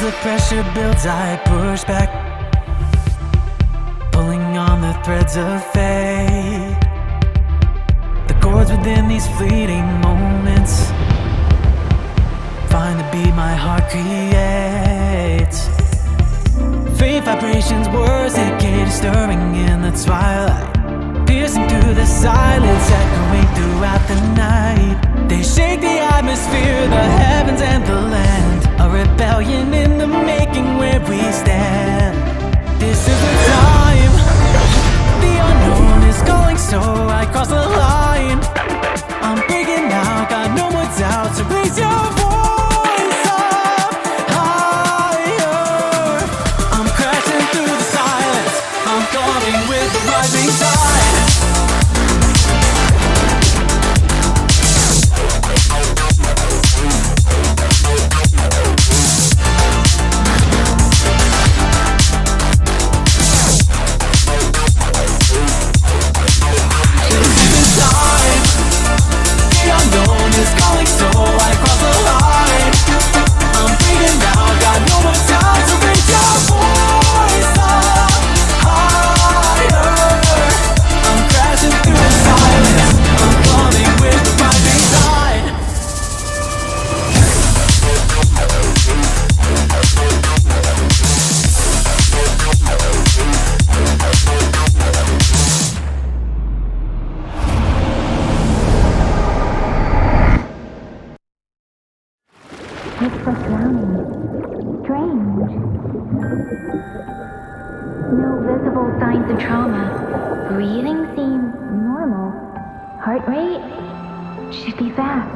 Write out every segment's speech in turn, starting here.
the pressure builds, I push back, pulling on the threads of fate. The chords within these fleeting moments find the beat my heart creates. Faint vibrations, words decayed, stirring in the twilight, piercing through the silence, echoing throughout the night. They shake the atmosphere, the heavens and the land, a rebellion in the making where we stand. This is the time, the unknown is calling, so I cross the line. I'm breaking out, got no more doubt, so raise your voice up higher. I'm crashing through the silence, I'm coming with the rising tide. It's so drowning. Strange. No visible signs of trauma. Breathing seems normal. Heart rate should be fast,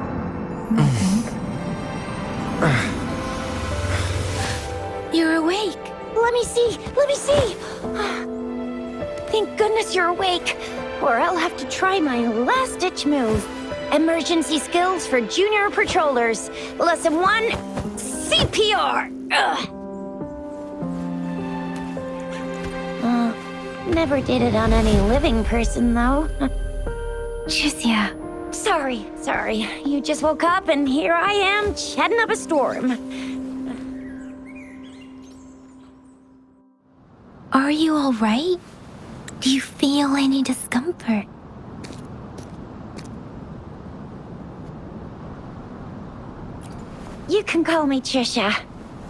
I think. You're awake. Let me see. Thank goodness you're awake, or I'll have to try my last-ditch move. Emergency skills for junior patrollers. Lesson 1, CPR. Never did it on any living person, though. Jusia. Sorry. You just woke up, and here I am, chatting up a storm. Are you all right? Do you feel any discomfort? You can call me Trisha,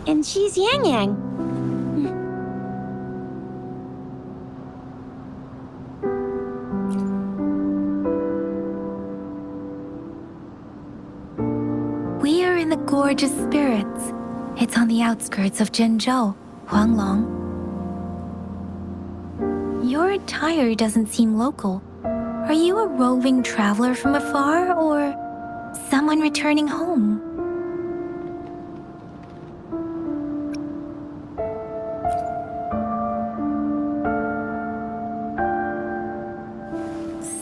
and she's Yang Yang. We are in the Gorgeous Spirits. It's on the outskirts of Zhenzhou, Huanglong. Your attire doesn't seem local. Are you a roving traveler from afar, or someone returning home?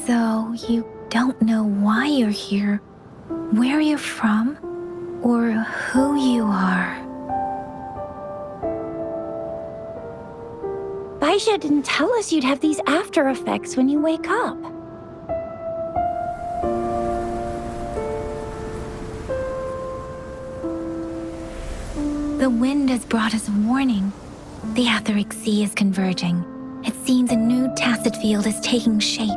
So, you don't know why you're here, where you're from, or who you are. Baisha didn't tell us you'd have these after effects when you wake up. The wind has brought us a warning. The Etheric Sea is converging. It seems a new tacit field is taking shape.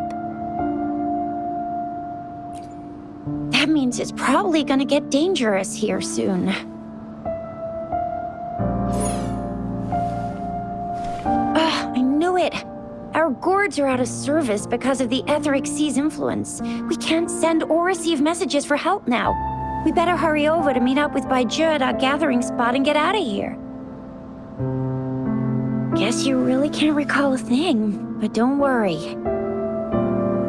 That means it's probably gonna get dangerous here soon. I knew it! Our gourds are out of service because of the Etheric Sea's influence. We can't send or receive messages for help now. We better hurry over to meet up with Baiju at our gathering spot and get out of here. Guess you really can't recall a thing, but don't worry.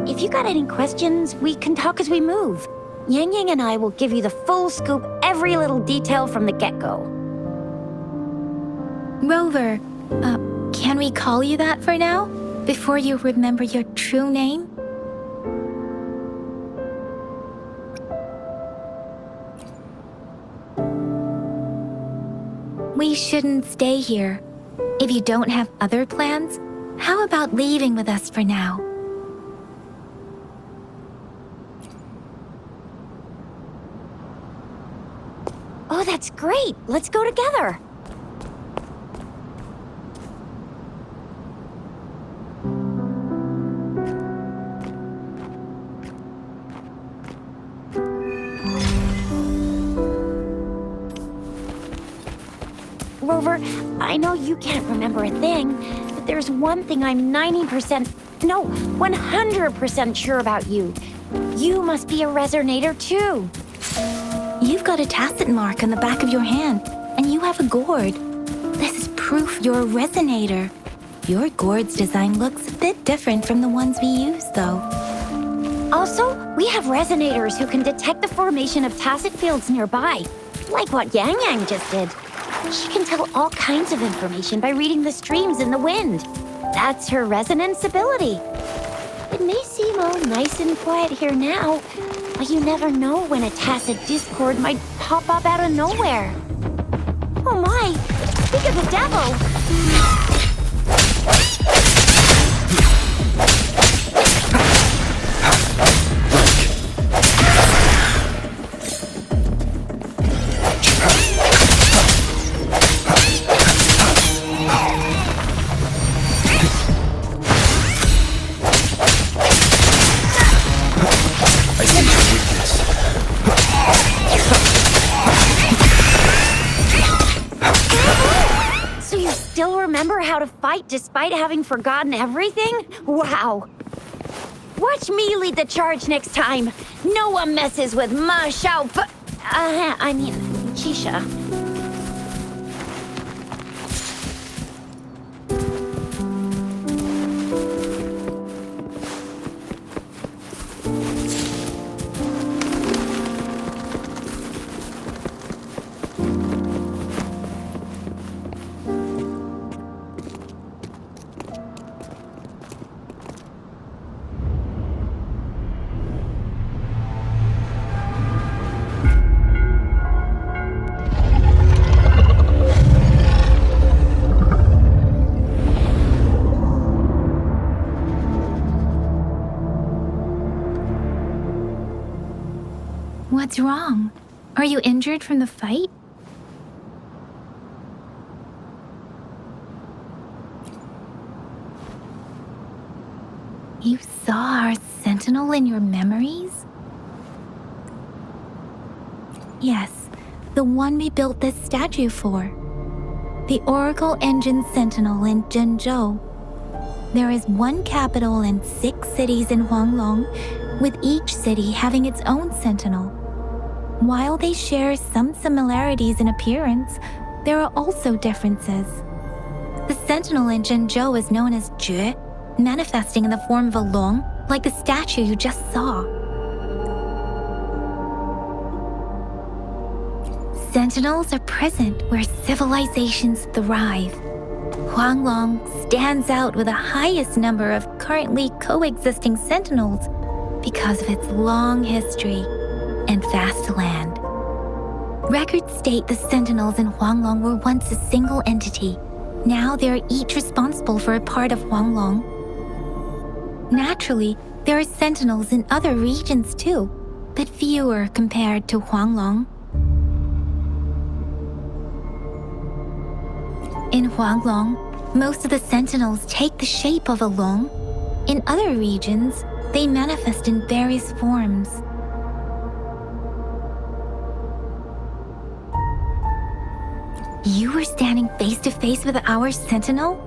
If you got any questions, we can talk as we move. Yang Yang and I will give you the full scoop, every little detail from the get-go. Rover, can we call you that for now? Before you remember your true name? We shouldn't stay here. If you don't have other plans, how about leaving with us for now? Oh, that's great! Let's go together! Rover, I know you can't remember a thing, but there's one thing I'm 100% sure about you. You must be a resonator too. You've got a tacit mark on the back of your hand, and you have a gourd. This is proof you're a resonator. Your gourd's design looks a bit different from the ones we use, though. Also, we have resonators who can detect the formation of tacit fields nearby, like what Yang Yang just did. She can tell all kinds of information by reading the streams in the wind. That's her resonance ability. It may seem all nice and quiet here now, but you never know when a tacit discord might pop up out of nowhere. Oh my! Speak of the devil! Remember how to fight despite having forgotten everything? Wow! Watch me lead the charge next time. No one messes with Ma Xiao Keisha. What's wrong? Are you injured from the fight? You saw our sentinel in your memories? Yes, the one we built this statue for. The Oracle Engine Sentinel in Zhenzhou. There is one capital and 6 cities in Huanglong, with each city having its own sentinel. While they share some similarities in appearance, there are also differences. The sentinel in Zhenzhou is known as Jue, manifesting in the form of a long, like the statue you just saw. Sentinels are present where civilizations thrive. Huanglong stands out with the highest number of currently coexisting sentinels because of its long history and vast land. Records state the sentinels in Huanglong were once a single entity. Now they are each responsible for a part of Huanglong. Naturally, there are sentinels in other regions too, but fewer compared to Huanglong. In Huanglong, most of the sentinels take the shape of a long. In other regions, they manifest in various forms. You were standing face to face with our sentinel?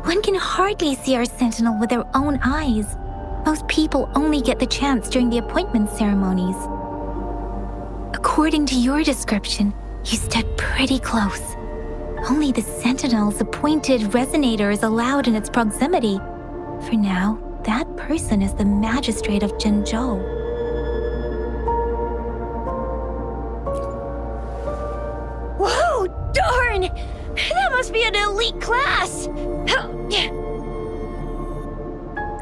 One can hardly see our sentinel with their own eyes. Most people only get the chance during the appointment ceremonies. According to your description, you stood pretty close. Only the sentinel's appointed resonator is allowed in its proximity. For now, that person is the magistrate of Zhenzhou. Whoa, darn! That must be an elite class!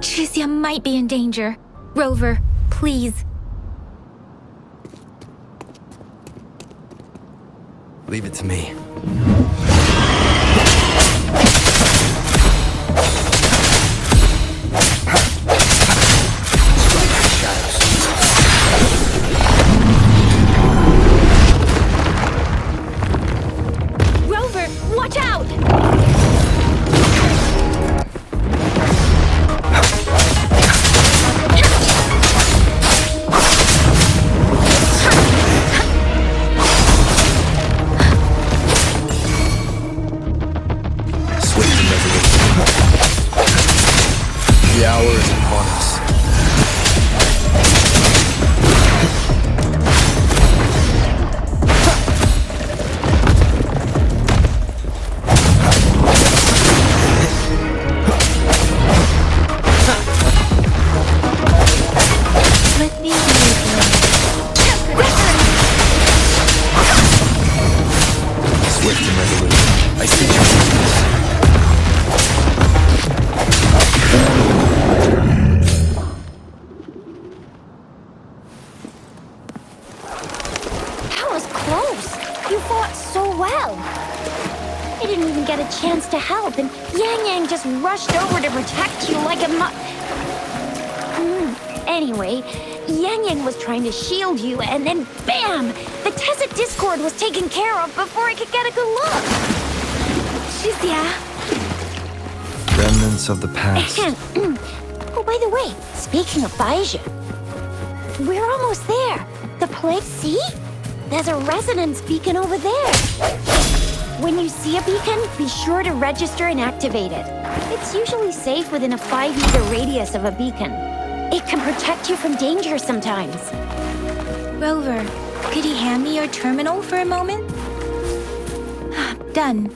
Chixia might be in danger. Rover, please. Leave it to me. Rover, watch out! swift and resolute. I sense your weakness. That was close. You fought so well. I didn't even get a chance to help, and Yang Yang just rushed over to protect you like a Anyway, Yang Yang was trying to shield you, and then BAM! The Tessa Discord was taken care of before I could get a good look. Shizia, Remnants of the past. Oh, by the way, speaking of Baija, we're almost there. The place, see? There's a resonance beacon over there. When you see a beacon, be sure to register and activate it. It's usually safe within a 5-meter radius of a beacon. It can protect you from danger sometimes. Rover, could you hand me your terminal for a moment? Done.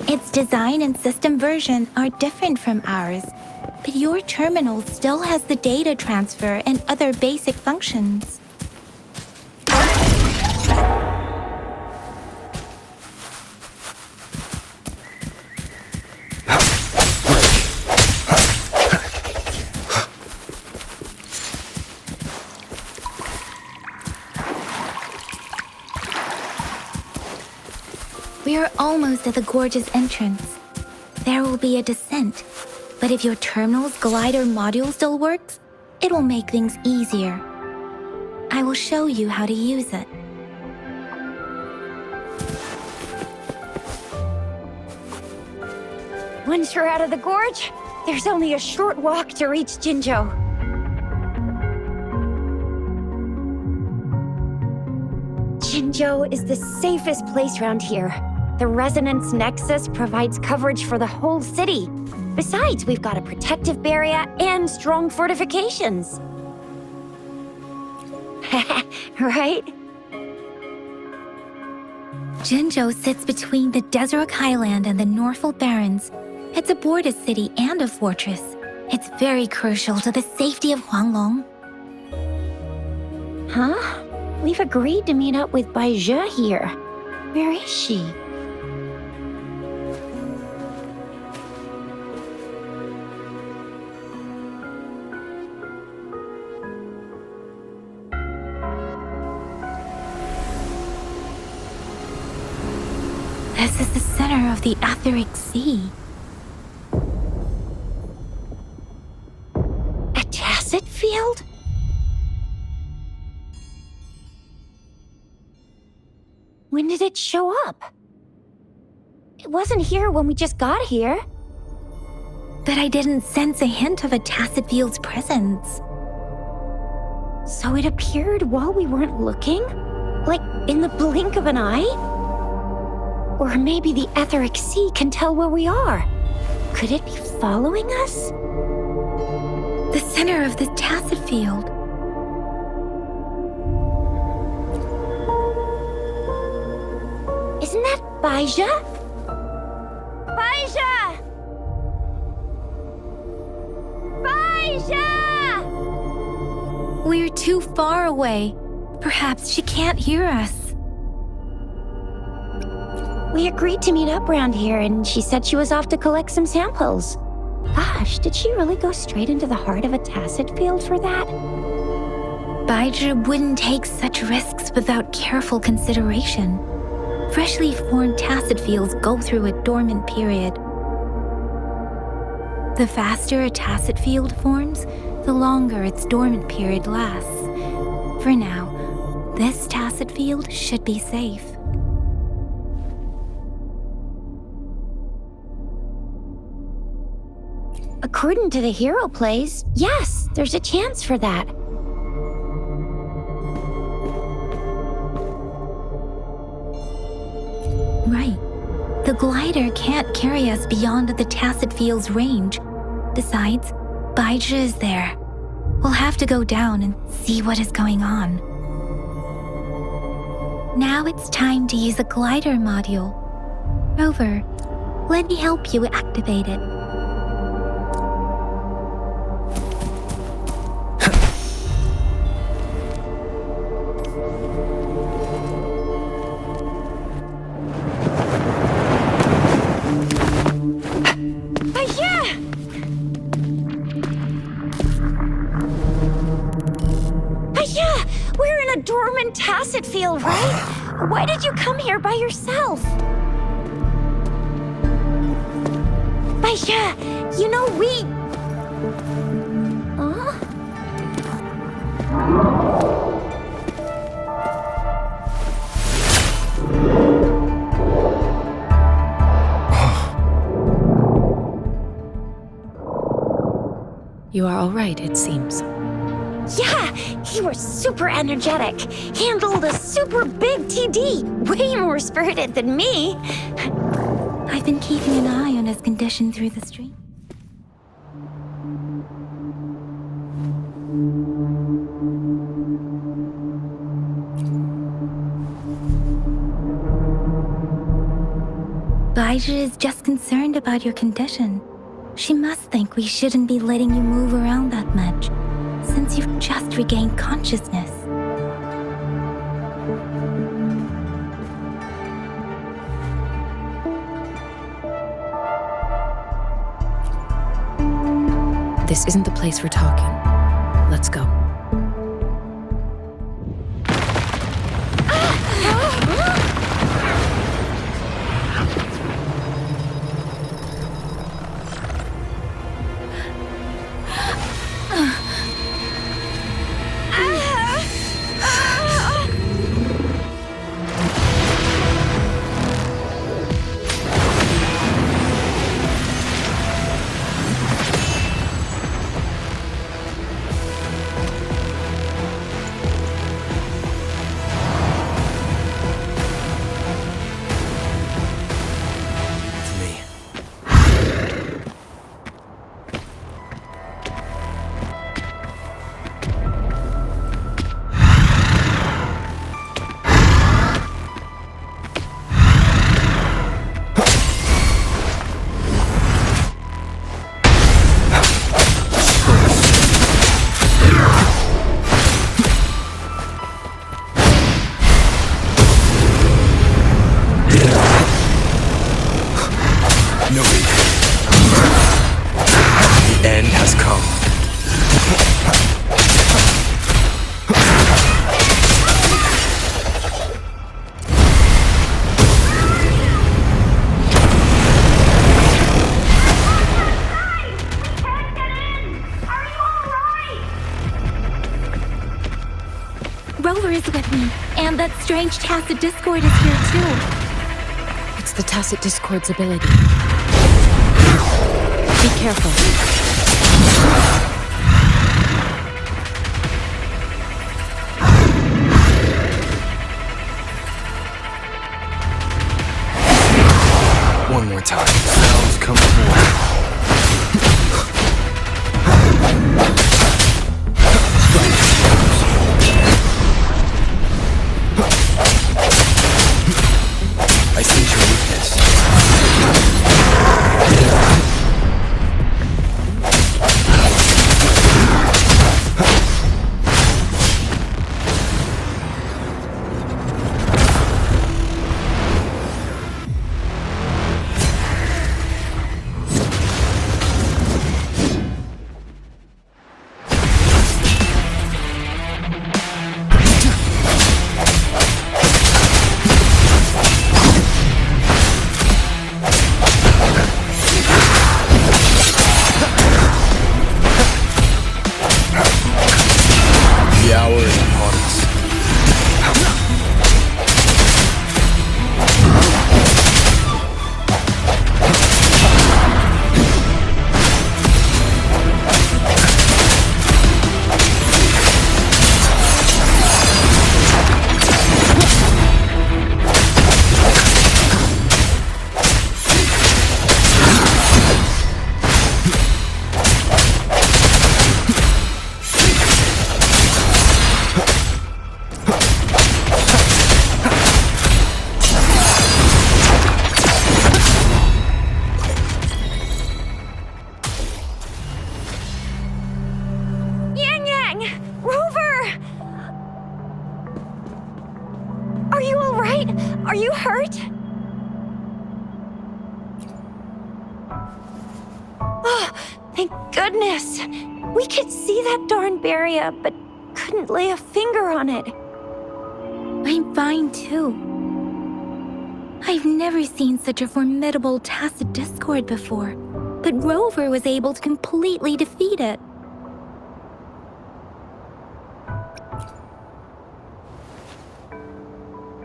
Its design and system version are different from ours, but your terminal still has the data transfer and other basic functions. We are almost at the gorge's entrance. There will be a descent, but if your terminal's glider module still works, it will make things easier. I will show you how to use it. Once you're out of the gorge, there's only a short walk to reach Jinzhou. Jinzhou is the safest place around here. The Resonance Nexus provides coverage for the whole city. Besides, we've got a protective barrier and strong fortifications. Right? Jinzhou sits between the Desert Highland and the Norfolk Barrens. It's a border city and a fortress. It's very crucial to the safety of Huanglong. Huh? We've agreed to meet up with Baija here. Where is she? This is the center of the Etheric Sea. A tacit field? When did it show up? It wasn't here when we just got here. But I didn't sense a hint of a tacit field's presence. So it appeared while we weren't looking? Like in the blink of an eye? Or maybe the Etheric Sea can tell where we are. Could it be following us? The center of this tacit field. Isn't that Baija? Baija! Baija! We're too far away. Perhaps she can't hear us. We agreed to meet up around here, and she said she was off to collect some samples. Gosh, did she really go straight into the heart of a tacit field for that? Baija wouldn't take such risks without careful consideration. Freshly formed tacit fields go through a dormant period. The faster a tacit field forms, the longer its dormant period lasts. For now, this tacit field should be safe. According to the hero plays, yes, there's a chance for that. Right. The glider can't carry us beyond the tacit field's range. Besides, Baija is there. We'll have to go down and see what is going on. Now it's time to use a glider module. Rover, let me help you activate it. Norman Tacit feel, right? Why did you come here by yourself? Baisha, you know we... Huh? You are all right, it seems. Yeah, he was super energetic. Handled a super big TD. Way more spirited than me. I've been keeping an eye on his condition through the stream. Baija is just concerned about your condition. She must think we shouldn't be letting you move around that much, since you've just regained consciousness. This isn't the place for talking. Let's go. Rover is with me, and that strange Tacit Discord is here too. It's the Tacit Discord's ability. Be careful. One more time. Sounds come forward. I sense your weakness. The hour is upon us. Yang Yang! Rover! Are you alright? Are you hurt? Oh, thank goodness. We could see that darn barrier, but couldn't lay a finger on it. I'm fine too. I've never seen such a formidable tacit discord before, but Rover was able to completely defeat it.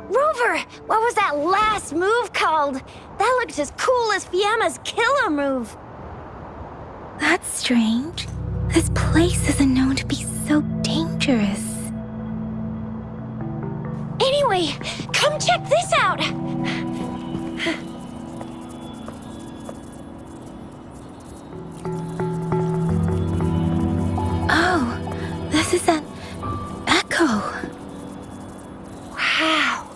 Rover, what was that last move called? That looked as cool as Fiamma's killer move. That's strange. This place isn't known to be so dangerous. Anyway, come check this out. Oh, this is an echo. Wow,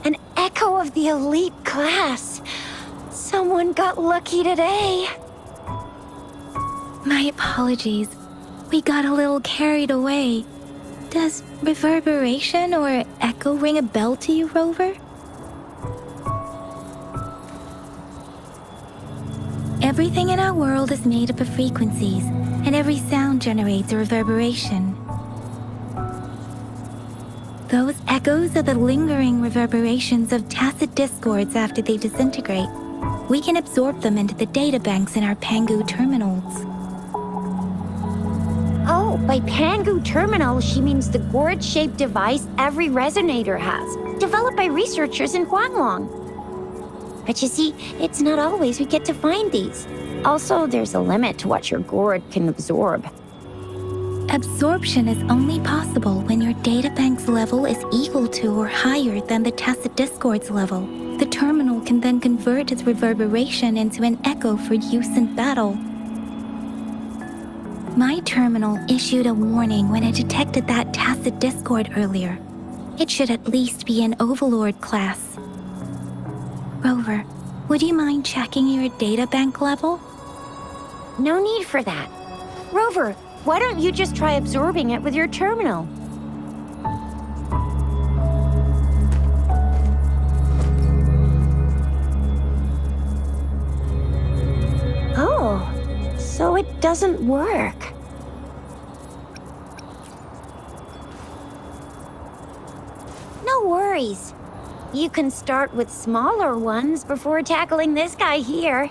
an echo of the elite class. Someone got lucky today. My apologies. We got a little carried away. Does reverberation or echo ring a bell to you, Rover? Everything in our world is made up of frequencies, and every sound generates a reverberation. Those echoes are the lingering reverberations of tacit discords after they disintegrate. We can absorb them into the databanks in our Pangu terminals. Oh, by Pangu Terminal, she means the gourd-shaped device every resonator has, developed by researchers in Huanglong. But you see, it's not always we get to find these. Also, there's a limit to what your gourd can absorb. Absorption is only possible when your databank's level is equal to or higher than the tacit discord's level. The terminal can then convert its reverberation into an echo for use in battle. My terminal issued a warning when it detected that tacit discord earlier. It should at least be an Overlord class. Rover, would you mind checking your databank level? No need for that. Rover, why don't you just try absorbing it with your terminal? Oh, so it doesn't work. No worries. You can start with smaller ones before tackling this guy here.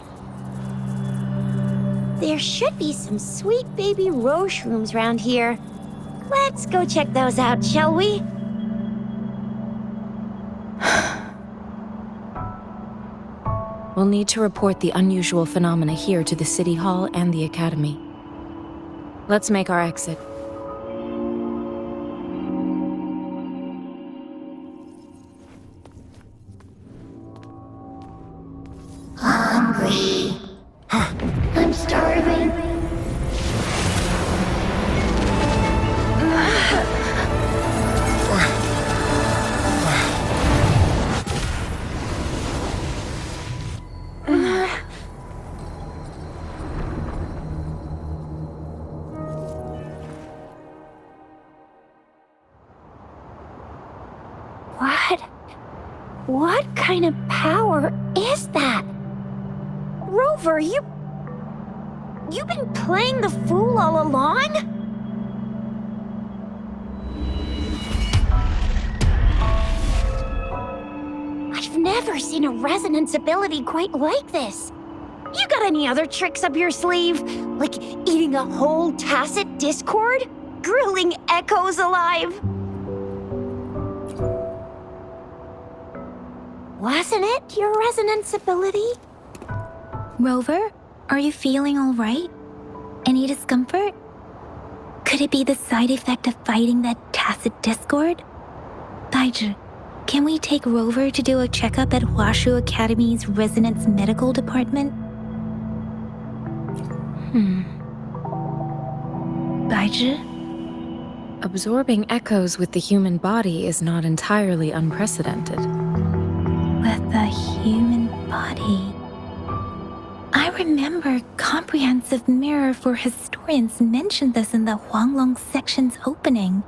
There should be some sweet baby roche rooms around here. Let's go check those out, shall we? We'll need to report the unusual phenomena here to the City Hall and the Academy. Let's make our exit. Hungry. I'm starving. What kind of power is that? Rover, you've been playing the fool all along? I've never seen a resonance ability quite like this. You got any other tricks up your sleeve? Like eating a whole tacit discord? Grilling echoes alive? Wasn't it your resonance ability? Rover, are you feeling all right? Any discomfort? Could it be the side effect of fighting that tacit discord? Baizhi, can we take Rover to do a checkup at Huashu Academy's Resonance Medical Department? Baizhi? Absorbing echoes with the human body is not entirely unprecedented. With the human body. I remember Comprehensive Mirror for Historians mentioned this in the Huanglong section's opening.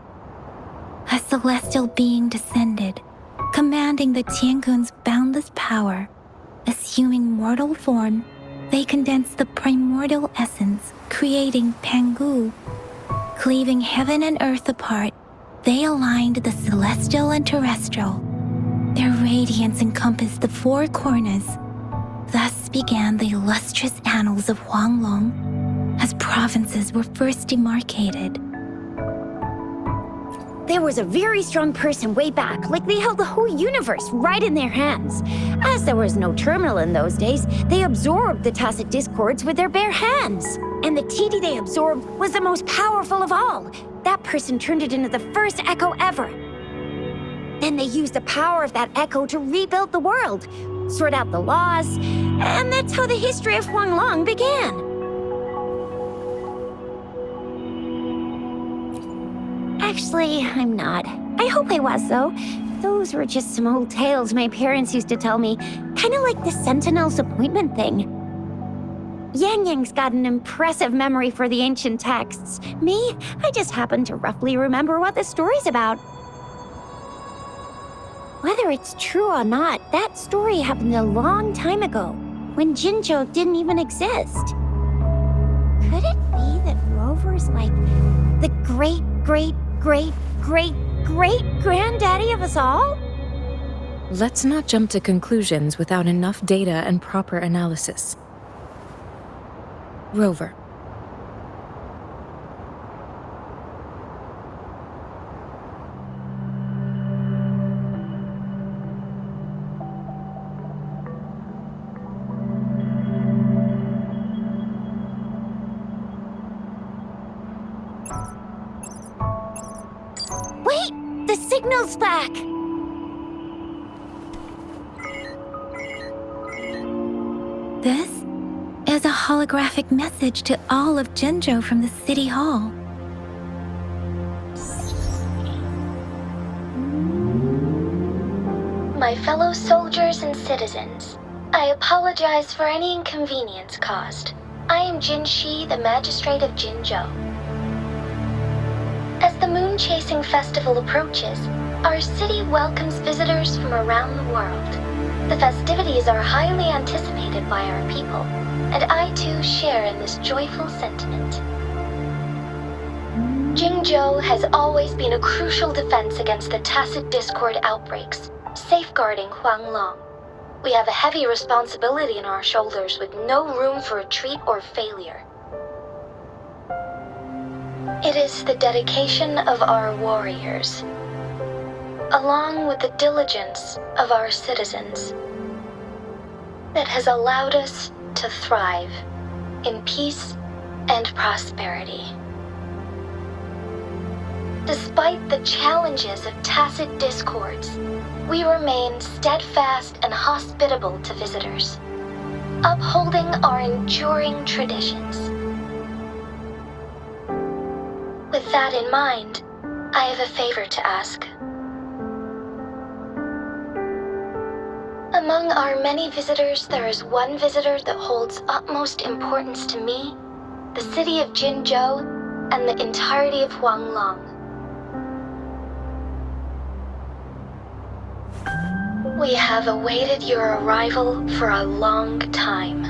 A celestial being descended, commanding the Tiankun's boundless power. Assuming mortal form, they condensed the primordial essence, creating Pangu. Cleaving heaven and earth apart, They aligned the celestial and terrestrial. Their radiance encompassed the four corners. Thus began the illustrious annals of Huanglong, as provinces were first demarcated. There was a very strong person way back, like they held the whole universe right in their hands. As there was no terminal in those days, they absorbed the tacit discords with their bare hands. And the TD they absorbed was the most powerful of all. That person turned it into the first echo ever. Then they used the power of that echo to rebuild the world, sort out the laws, and that's how the history of Huanglong began. Actually, I'm not. I hope I was, though. Those were just some old tales my parents used to tell me, kind of like the Sentinel's appointment thing. Yang Yang's got an impressive memory for the ancient texts. Me, I just happen to roughly remember what the story's about. Whether it's true or not, that story happened a long time ago, when Jinzhou didn't even exist. Could it be that Rover's like the great-great-great-great-great-granddaddy of us all? Let's not jump to conclusions without enough data and proper analysis. Rover. Wait! The signal's back! This is a holographic message to all of Jinzhou from the City Hall. My fellow soldiers and citizens, I apologize for any inconvenience caused. I am Jin Shi, the Magistrate of Jinzhou. As the Moon-Chasing Festival approaches, our city welcomes visitors from around the world. The festivities are highly anticipated by our people, and I too share in this joyful sentiment. Jinzhou has always been a crucial defense against the tacit discord outbreaks, safeguarding Huanglong. We have a heavy responsibility on our shoulders with no room for retreat or failure. It is the dedication of our warriors, along with the diligence of our citizens, that has allowed us to thrive in peace and prosperity. Despite the challenges of tacit discords, we remain steadfast and hospitable to visitors, upholding our enduring traditions. With that in mind, I have a favor to ask. Among our many visitors, there is one visitor that holds utmost importance to me, the city of Jinzhou, and the entirety of Huanglong. We have awaited your arrival for a long time.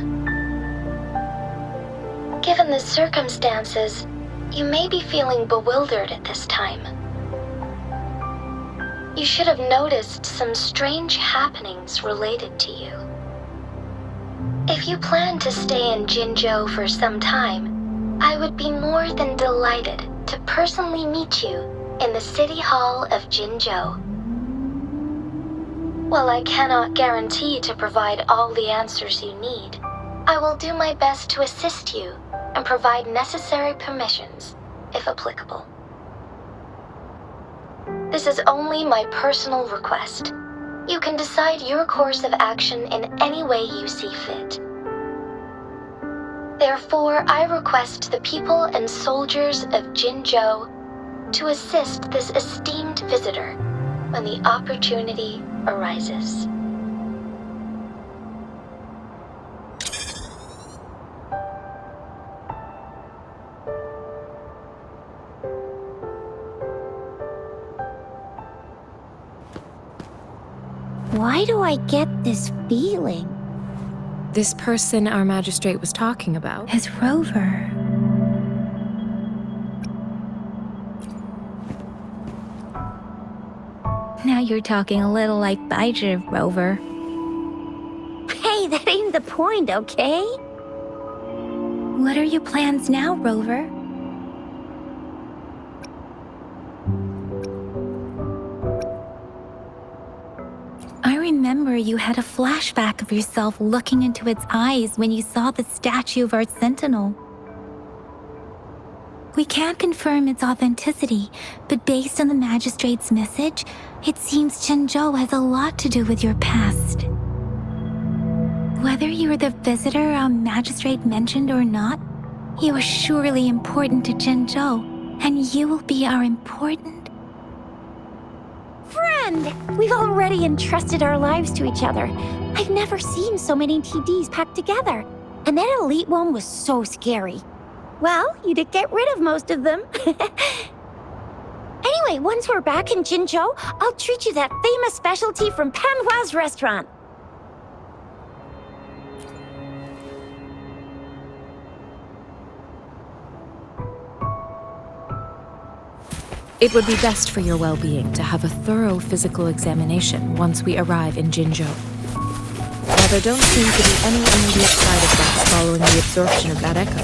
Given the circumstances, you may be feeling bewildered at this time. You should have noticed some strange happenings related to you. If you plan to stay in Jinzhou for some time, I would be more than delighted to personally meet you in the City Hall of Jinzhou. While I cannot guarantee to provide all the answers you need, I will do my best to assist you and provide necessary permissions, if applicable. This is only my personal request. You can decide your course of action in any way you see fit. Therefore, I request the people and soldiers of Jinzhou to assist this esteemed visitor when the opportunity arises. Why do I get this feeling? This person our magistrate was talking about. Is Rover. you're talking a little like Baiju, Rover. Hey, that ain't the point, okay? What are your plans now, Rover? I remember you had a flashback of yourself looking into its eyes when you saw the statue of our sentinel. We can't confirm its authenticity, but based on the magistrate's message, it seems Zhenzhou has a lot to do with your past. Whether you are the visitor our magistrate mentioned or not, you are surely important to Zhenzhou, and you will be our important Friend! We've already entrusted our lives to each other. I've never seen so many TDs packed together. And that elite one was so scary. Well, you did get rid of most of them. Anyway, once we're back in Jinzhou, I'll treat you that famous specialty from Panhua's restaurant. It would be best for your well-being to have a thorough physical examination once we arrive in Jinzhou. While there don't seem to be any immediate side effects following the absorption of that echo,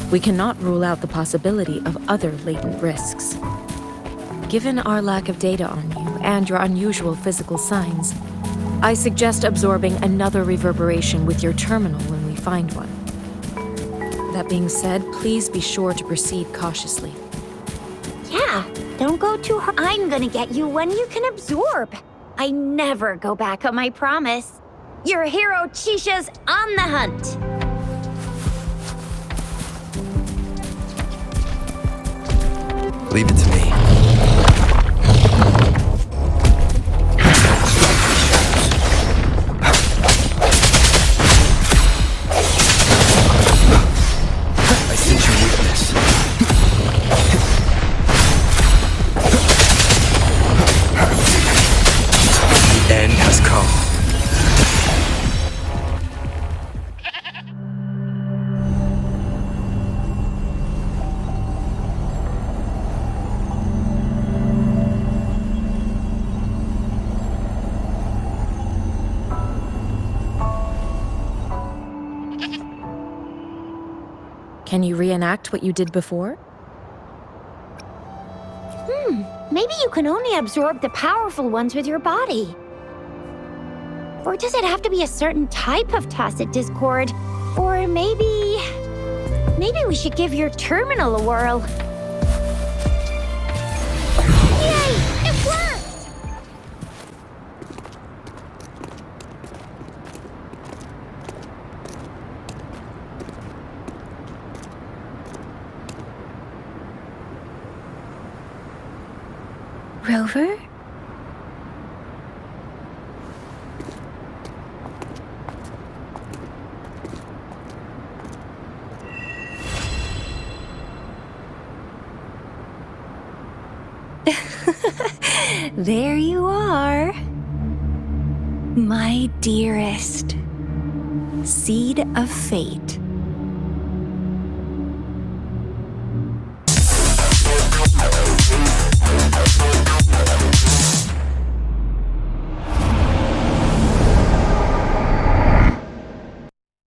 we cannot rule out the possibility of other latent risks. Given our lack of data on you and your unusual physical signs, I suggest absorbing another reverberation with your terminal when we find one. That being said, please be sure to proceed cautiously. Yeah, don't go too hard. I'm gonna get you one you can absorb. I never go back on my promise. Your hero Chisha's on the hunt. Leave it to me. I sense your weakness. The end has come. Can you reenact what you did before? Maybe you can only absorb the powerful ones with your body. Or does it have to be a certain type of tacit discord? Or maybe we should give your terminal a whirl. Yay! It worked! Rover? There you are. My dearest. Seed of fate.